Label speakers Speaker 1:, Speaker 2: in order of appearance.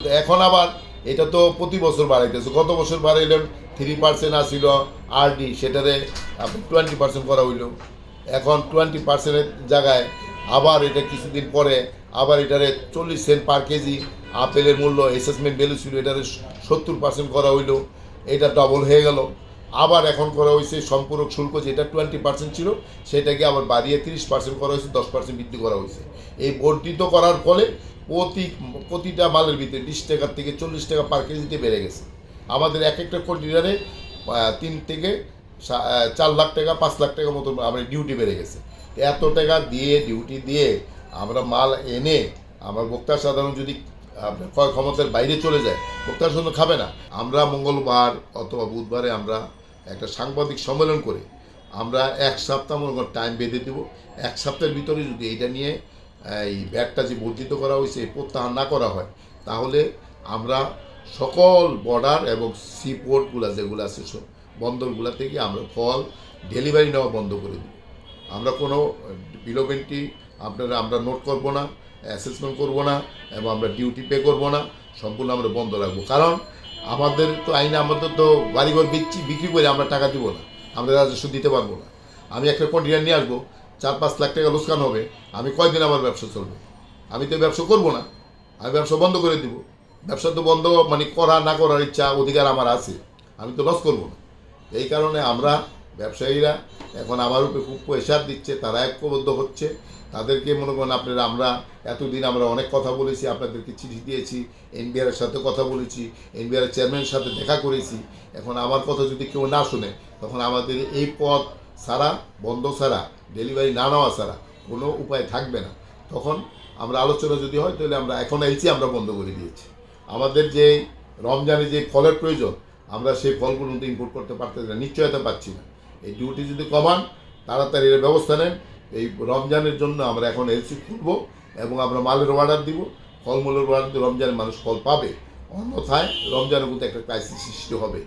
Speaker 1: এখন আবার এটা তো প্রতি বছর বাড়াইতেছে, গত বছর বাড়াইলেন 3% আসিল আরডি, সেটারে আপনি 20% করা হইল। এখন 20%-এর জায়গায় আবার এটা কিছুদিন পরে আবার এটারে 40 সেন্ট পার কেজি আপেলের মূল্য অ্যাসেসমেন্ট ভ্যালু ছিল, এটারে 70% করা হইল, এটা ডবল হয়ে গেল। আবার এখন করা হয়েছে সম্পূরক শুল্ক, যেটা 20% ছিল সেটাকে আবার বাড়িয়ে 30% করা হয়েছে, 10% বৃদ্ধি করা হয়েছে। এই বর্ধিত করার ফলে প্রতিটা মালের ভিতরে 20 টাকার থেকে 40 টাকা পার কেজিতে বেড়ে গেছে। আমাদের এক একটা কন্টেনারে 3 থেকে 4 লাখ টাকা 5 লাখ টাকা মতো আমার ডিউটি বেড়ে গেছে। এত টাকা দিয়ে ডিউটি দিয়ে আমরা মাল এনে আমার ভোক্তা সাধারণ যদি ক্রয় ক্ষমতার বাইরে চলে যায়, ভোক্তার জন্য খাবে না। আমরা মঙ্গলবার অথবা বুধবারে আমরা একটা সাংবাদিক সম্মেলন করে আমরা 1 সপ্তাহ মনে করেন টাইম বেঁধে দেবো। 1 সপ্তাহের ভিতরে যদি এইটা নিয়ে এই ভ্যাটটা যে বর্ধিত করা হয়েছে প্রত্যাহার না করা হয়, তাহলে আমরা সকল বর্ডার এবং সি পোর্টগুলো যেগুলো আছে বন্দরগুলো থেকে আমরা ফল ডেলিভারি নেওয়া বন্ধ করে দেব। আমরা কোনো বিলোপেন্টি আমরা নোট করব না, অ্যাসেসমেন্ট করব না, এবং আমরা ডিউটি পে করব না, সম্পূর্ণ আমরা বন্ধ রাখবো। কারণ আমাদের তো আইনে আমাদের তো বাড়িঘর বিক্রি করে আমরা টাকা দিব না, আমরা রাজস্ব দিতে পারবো না। আমি একটা কন্টেনার নিয়ে আসবো, 4-5 লাখ টাকা লোকসান হবে, আমি কয়দিন আমার ব্যবসা চলবে? আমি তো ব্যবসা করবো না, আমি ব্যবসা বন্ধ করে দিব। ব্যবসা তো বন্ধ মানে করা না করার ইচ্ছা অধিকার আমার আছে, আমি তো লস করবো না। এই কারণে আমরা ব্যবসায়ীরা এখন আমার উপরে খুব প্রেশার দিচ্ছে, তারা ঐক্যবদ্ধ হচ্ছে। তাদেরকে মনে করেন আপনারা, আমরা এতদিন আমরা অনেক কথা বলেছি, আপনাদেরকে চিঠি দিয়েছি, এনবিআরের সাথে কথা বলেছি, এনবিআরের চেয়ারম্যানের সাথে দেখা করেছি। এখন আমার কথা যদি কেউ না শুনে, তখন আমাদের এই পথ ছাড়া, বন্ধ ছাড়া, ডেলিভারি না নেওয়া ছাড়া কোনো উপায় থাকবে না। তখন আমরা আলোচনা যদি হয়, তাহলে আমরা এখন এলসি আমরা বন্ধ করে দিয়েছি। আমাদের যে রমজানে যে ফলের প্রয়োজন, আমরা সেই ফলগুলো কিন্তু ইম্পোর্ট করতে পারতেছি না, নিশ্চয়তা পাচ্ছি না। এই ডিউটি যদি কমান, তাড়াতাড়ি এর ব্যবস্থা নেন। এই রমজানের জন্য আমরা এখন এলসি খুলব এবং আমরা মালের অর্ডার দিব, ফলমূলের অর্ডার দিয়ে রমজানের মানুষ ফল পাবে। অন্যথায় রমজানের মধ্যে একটা ক্রাইসিস সৃষ্টি হবে।